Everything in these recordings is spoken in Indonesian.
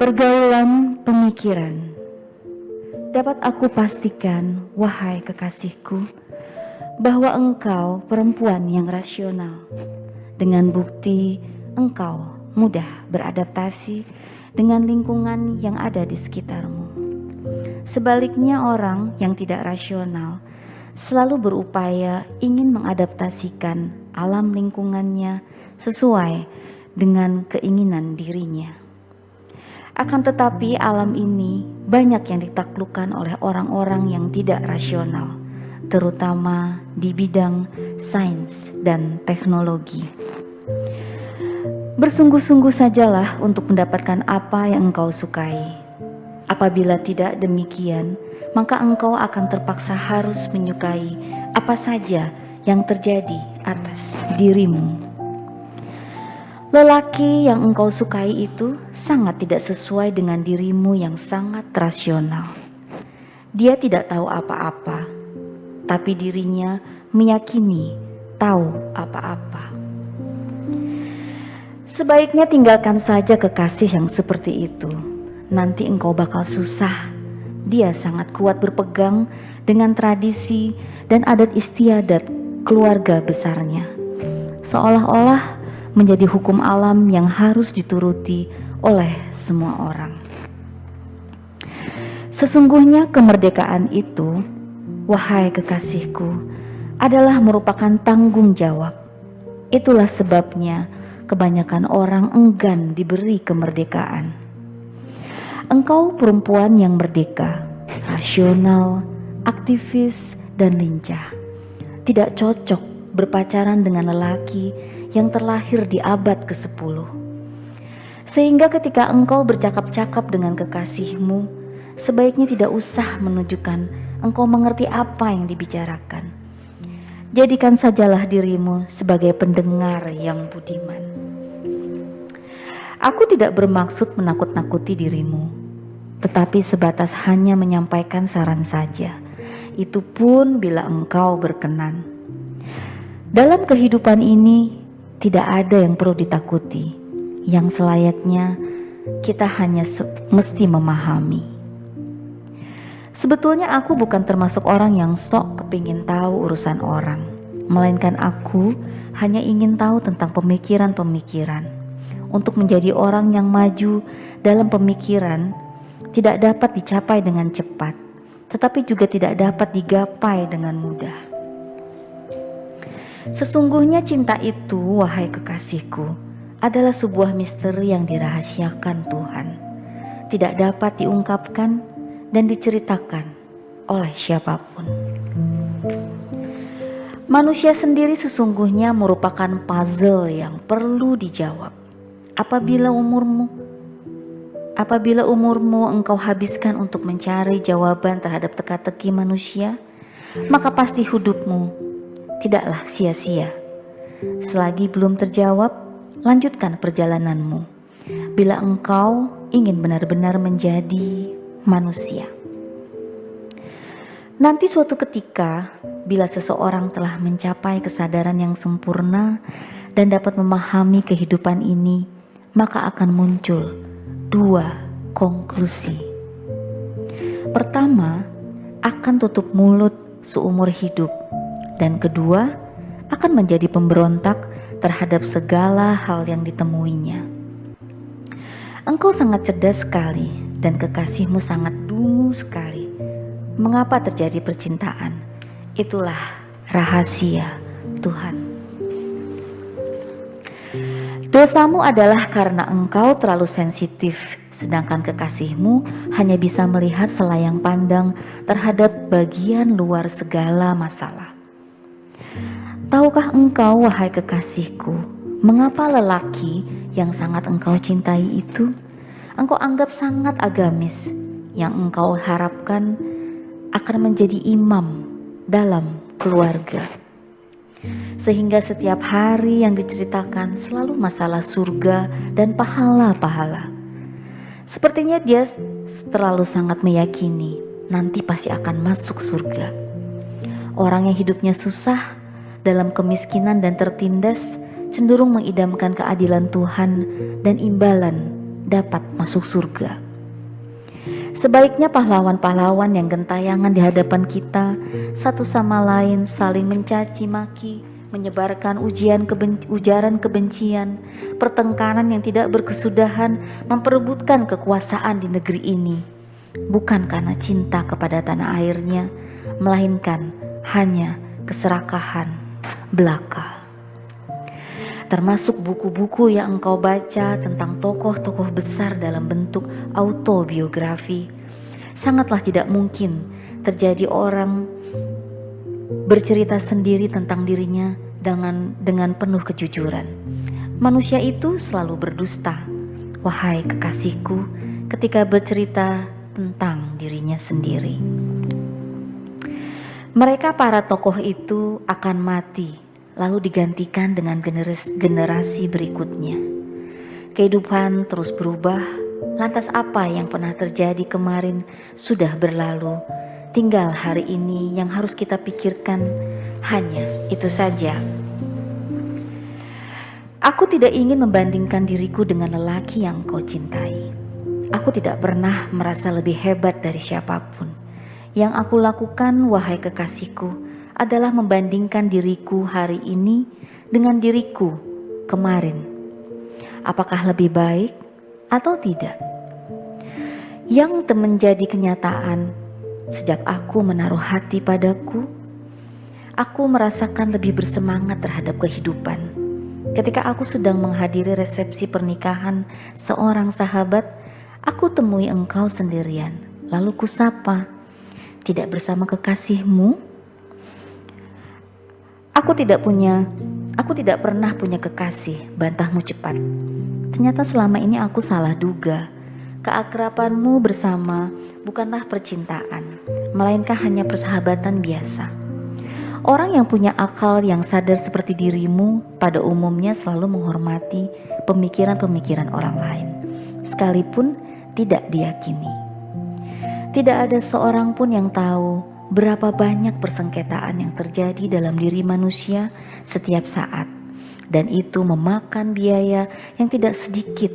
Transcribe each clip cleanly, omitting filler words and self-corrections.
Pergaulan pemikiran. Dapat aku pastikan, wahai kekasihku, bahwa engkau perempuan yang rasional. Dengan bukti, engkau mudah beradaptasi dengan lingkungan yang ada di sekitarmu. Sebaliknya, orang yang tidak rasional selalu berupaya ingin mengadaptasikan alam lingkungannya sesuai dengan keinginan dirinya. Akan tetapi alam ini banyak yang ditaklukkan oleh orang-orang yang tidak rasional, terutama di bidang sains dan teknologi. Bersungguh-sungguh sajalah untuk mendapatkan apa yang engkau sukai. Apabila tidak demikian, maka engkau akan terpaksa harus menyukai apa saja yang terjadi atas dirimu. Lelaki yang engkau sukai itu sangat tidak sesuai dengan dirimu yang sangat rasional. Dia tidak tahu apa-apa, tapi dirinya meyakini tahu apa-apa. Sebaiknya tinggalkan saja kekasih yang seperti itu. Nanti engkau bakal susah. Dia sangat kuat berpegang dengan tradisi dan adat istiadat keluarga besarnya, seolah-olah menjadi hukum alam yang harus dituruti oleh semua orang. Sesungguhnya kemerdekaan itu, wahai kekasihku, adalah merupakan tanggung jawab. Itulah sebabnya kebanyakan orang enggan diberi kemerdekaan. Engkau perempuan yang merdeka, rasional, aktivis, dan lincah. Tidak cocok berpacaran dengan lelaki yang terlahir di abad ke-10. Sehingga ketika engkau bercakap-cakap dengan kekasihmu, sebaiknya tidak usah menunjukkan engkau mengerti apa yang dibicarakan. Jadikan sajalah dirimu sebagai pendengar yang budiman. Aku tidak bermaksud menakut-nakuti dirimu, tetapi sebatas hanya menyampaikan saran saja. Itu pun bila engkau berkenan. Dalam kehidupan ini, tidak ada yang perlu ditakuti. Yang selayaknya kita hanya mesti memahami. Sebetulnya aku bukan termasuk orang yang sok kepingin tahu urusan orang, melainkan aku hanya ingin tahu tentang pemikiran-pemikiran. Untuk menjadi orang yang maju dalam pemikiran tidak dapat dicapai dengan cepat, tetapi juga tidak dapat digapai dengan mudah. Sesungguhnya cinta itu, wahai kekasihku, adalah sebuah misteri yang dirahasiakan Tuhan. Tidak dapat diungkapkan dan diceritakan oleh siapapun. Manusia sendiri sesungguhnya merupakan puzzle yang perlu dijawab. Apabila umurmu engkau habiskan untuk mencari jawaban terhadap teka-teki manusia, maka pasti hidupmu tidaklah sia-sia. Selagi belum terjawab, lanjutkan perjalananmu. Bila engkau ingin benar-benar menjadi manusia. Nanti suatu ketika, bila seseorang telah mencapai kesadaran yang sempurna dan dapat memahami kehidupan ini, maka akan muncul dua konklusi. Pertama, akan tutup mulut seumur hidup. Dan kedua, akan menjadi pemberontak terhadap segala hal yang ditemuinya. Engkau sangat cerdas sekali dan kekasihmu sangat dungu sekali. Mengapa terjadi percintaan? Itulah rahasia Tuhan. Dosamu adalah karena engkau terlalu sensitif, sedangkan kekasihmu hanya bisa melihat selayang pandang terhadap bagian luar segala masalah. Tahukah engkau, wahai kekasihku, mengapa lelaki yang sangat engkau cintai itu engkau anggap sangat agamis, yang engkau harapkan akan menjadi imam dalam keluarga? Sehingga setiap hari yang diceritakan selalu masalah surga dan pahala-pahala. Sepertinya dia terlalu sangat meyakini nanti pasti akan masuk surga. Orang yang hidupnya susah, dalam kemiskinan dan tertindas, cenderung mengidamkan keadilan Tuhan dan imbalan dapat masuk surga. Sebaliknya pahlawan-pahlawan yang gentayangan di hadapan kita satu sama lain saling mencaci maki, menyebarkan ujaran kebencian, pertengkaran yang tidak berkesudahan, memperebutkan kekuasaan di negeri ini, bukan karena cinta kepada tanah airnya, melainkan hanya keserakahan belaka. Termasuk buku-buku yang engkau baca tentang tokoh-tokoh besar dalam bentuk autobiografi. Sangatlah tidak mungkin terjadi orang bercerita sendiri tentang dirinya dengan penuh kejujuran. Manusia itu selalu berdusta, wahai kekasihku, ketika bercerita tentang dirinya sendiri. Mereka para tokoh itu akan mati, lalu digantikan dengan generasi berikutnya. Kehidupan terus berubah, lantas apa yang pernah terjadi kemarin sudah berlalu. Tinggal hari ini yang harus kita pikirkan, hanya itu saja. Aku tidak ingin membandingkan diriku dengan lelaki yang kau cintai. Aku tidak pernah merasa lebih hebat dari siapapun. Yang aku lakukan, wahai kekasihku, adalah membandingkan diriku hari ini dengan diriku kemarin. Apakah lebih baik atau tidak? Yang menjadi kenyataan, sejak aku menaruh hati padaku, aku merasakan lebih bersemangat terhadap kehidupan. Ketika aku sedang menghadiri resepsi pernikahan seorang sahabat, aku temui engkau sendirian. Lalu kusapa, tidak bersama kekasihmu? Aku tidak pernah punya kekasih, bantahmu cepat. Ternyata selama ini aku salah duga. Keakrabanmu bersama bukanlah percintaan, melainkan hanya persahabatan biasa. Orang yang punya akal yang sadar seperti dirimu pada umumnya selalu menghormati pemikiran-pemikiran orang lain, sekalipun tidak diyakini. Tidak ada seorang pun yang tahu berapa banyak persengketaan yang terjadi dalam diri manusia setiap saat, dan itu memakan biaya yang tidak sedikit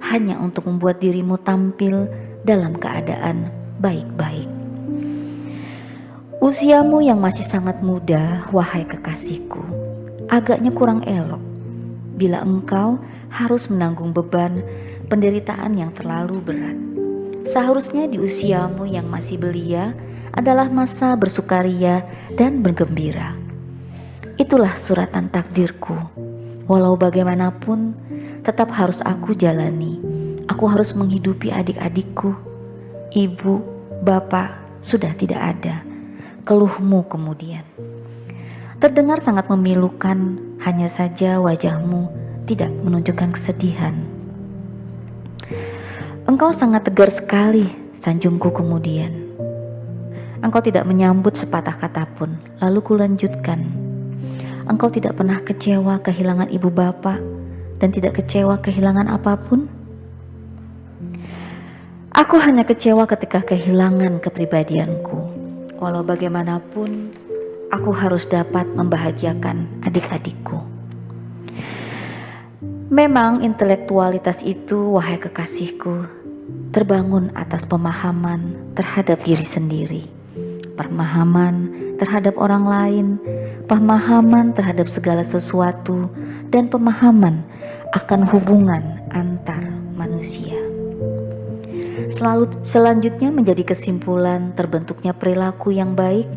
hanya untuk membuat dirimu tampil dalam keadaan baik-baik. Usiamu yang masih sangat muda, wahai kekasihku, agaknya kurang elok bila engkau harus menanggung beban penderitaan yang terlalu berat. Seharusnya di usiamu yang masih belia adalah masa bersukaria dan bergembira. Itulah suratan takdirku. Walau bagaimanapun, tetap harus aku jalani. Aku harus menghidupi adik-adikku. Ibu, bapak sudah tidak ada. Keluhmu kemudian terdengar sangat memilukan, hanya saja wajahmu tidak menunjukkan kesedihan. Engkau sangat tegar sekali, sanjungku kemudian. Engkau tidak menyambut sepatah kata pun. Lalu kulanjutkan, engkau tidak pernah kecewa kehilangan ibu bapak dan tidak kecewa kehilangan apapun? Aku hanya kecewa ketika kehilangan kepribadianku. Walau bagaimanapun, aku harus dapat membahagiakan adik-adikku. Memang intelektualitas itu, wahai kekasihku, terbangun atas pemahaman terhadap diri sendiri, pemahaman terhadap orang lain, pemahaman terhadap segala sesuatu, dan pemahaman akan hubungan antar manusia. Selanjutnya menjadi kesimpulan terbentuknya perilaku yang baik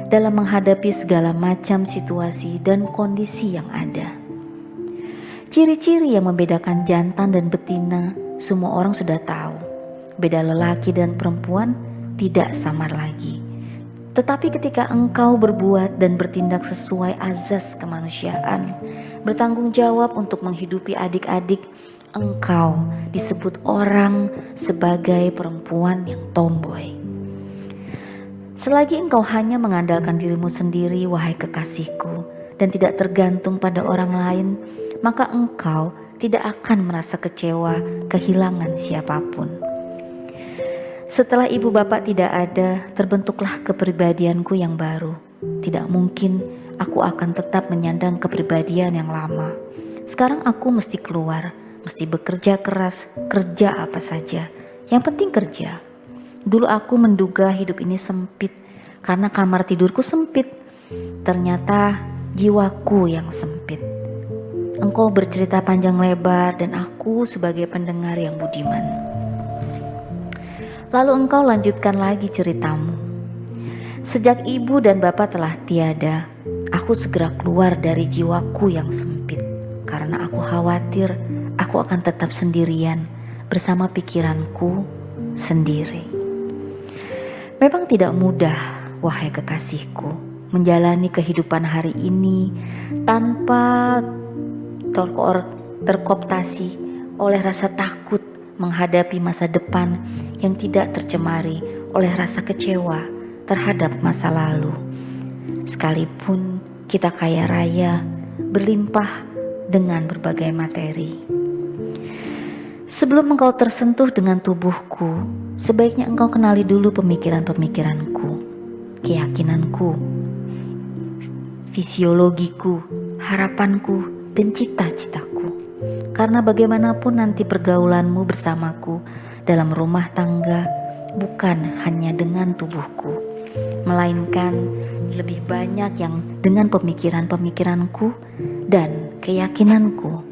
dalam menghadapi segala macam situasi dan kondisi yang ada. Ciri-ciri yang membedakan jantan dan betina semua orang sudah tahu. Beda lelaki dan perempuan tidak samar lagi. Tetapi ketika engkau berbuat dan bertindak sesuai azas kemanusiaan, bertanggung jawab untuk menghidupi adik-adik, engkau disebut orang sebagai perempuan yang tomboy. Selagi engkau hanya mengandalkan dirimu sendiri, wahai kekasihku, dan tidak tergantung pada orang lain, maka engkau tidak akan merasa kecewa kehilangan siapapun. Setelah ibu bapak tidak ada, terbentuklah kepribadianku yang baru. Tidak mungkin aku akan tetap menyandang kepribadian yang lama. Sekarang aku mesti keluar, mesti bekerja keras, kerja apa saja. Yang penting kerja. Dulu aku menduga hidup ini sempit karena kamar tidurku sempit. Ternyata jiwaku yang sempit. Engkau bercerita panjang lebar dan aku sebagai pendengar yang budiman. Lalu engkau lanjutkan lagi ceritamu. Sejak ibu dan bapak telah tiada, aku segera keluar dari jiwaku yang sempit. Karena aku khawatir aku akan tetap sendirian bersama pikiranku sendiri. Memang tidak mudah, wahai kekasihku, menjalani kehidupan hari ini tanpa terkooptasi oleh rasa takut menghadapi masa depan yang tidak tercemari oleh rasa kecewa terhadap masa lalu. Sekalipun kita kaya raya, berlimpah dengan berbagai materi. Sebelum engkau tersentuh dengan tubuhku, sebaiknya engkau kenali dulu pemikiran-pemikiranku, keyakinanku, fisiologiku, harapanku, dan cita-citaku. Karena bagaimanapun nanti pergaulanmu bersamaku dalam rumah tangga bukan hanya dengan tubuhku, melainkan lebih banyak yang dengan pemikiran-pemikiranku dan keyakinanku.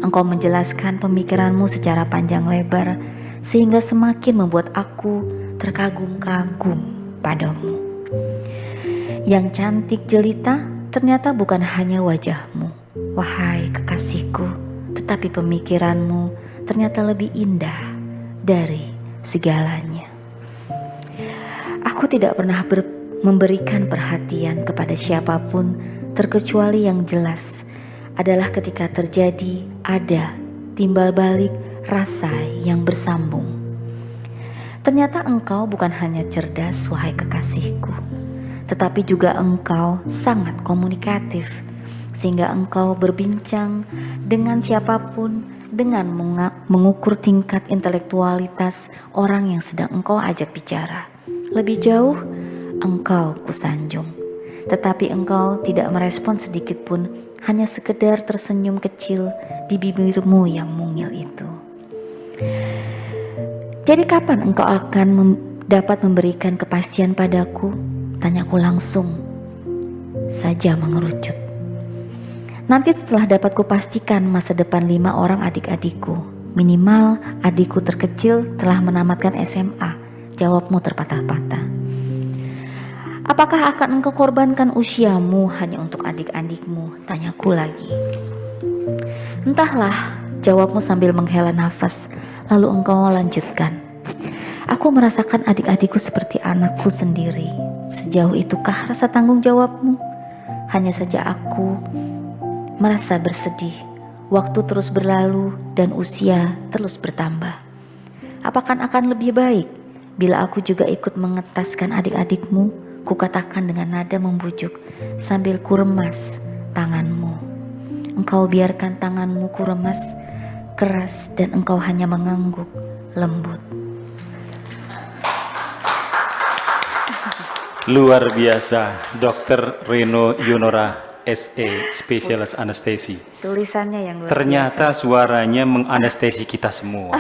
Engkau menjelaskan pemikiranmu secara panjang lebar sehingga semakin membuat aku terkagum-kagum padamu. Yang cantik jelita ternyata bukan hanya wajahmu, wahai kekasihku, tetapi pemikiranmu ternyata lebih indah dari segalanya. Aku tidak pernah memberikan perhatian kepada siapapun terkecuali yang jelas adalah ketika terjadi ada timbal balik rasa yang bersambung. Ternyata engkau bukan hanya cerdas, wahai kekasihku, tetapi juga engkau sangat komunikatif, sehingga engkau berbincang dengan siapapun dengan mengukur tingkat intelektualitas orang yang sedang engkau ajak bicara. Lebih jauh, engkau kusanjung, tetapi engkau tidak merespon sedikit pun, hanya sekedar tersenyum kecil di bibirmu yang mungil itu. Jadi kapan engkau akan dapat memberikan kepastian padaku? Tanyaku langsung saja mengerucut. Nanti setelah dapat kupastikan masa depan 5 orang adik-adikku, minimal adikku terkecil telah menamatkan SMA, jawabmu terpatah-patah. Apakah akan engkau korbankan usiamu hanya untuk adik-adikmu? Tanyaku lagi. Entahlah, jawabmu sambil menghela nafas. Lalu engkau lanjutkan. Aku merasakan adik-adikku seperti anakku sendiri. Sejauh itukah rasa tanggung jawabmu? Hanya saja aku merasa bersedih. Waktu terus berlalu dan usia terus bertambah. Apakah akan lebih baik bila aku juga ikut mengetaskan adik-adikmu? Kukatakan dengan nada membujuk sambil kuremas tanganmu. Engkau biarkan tanganmu kuremas keras dan engkau hanya mengangguk lembut. Luar biasa, Dr. Reno Yunora, SE, Specialist Anesthesi. Tulisannya yang luar Ternyata biasa. suaranya menganestesi kita semua.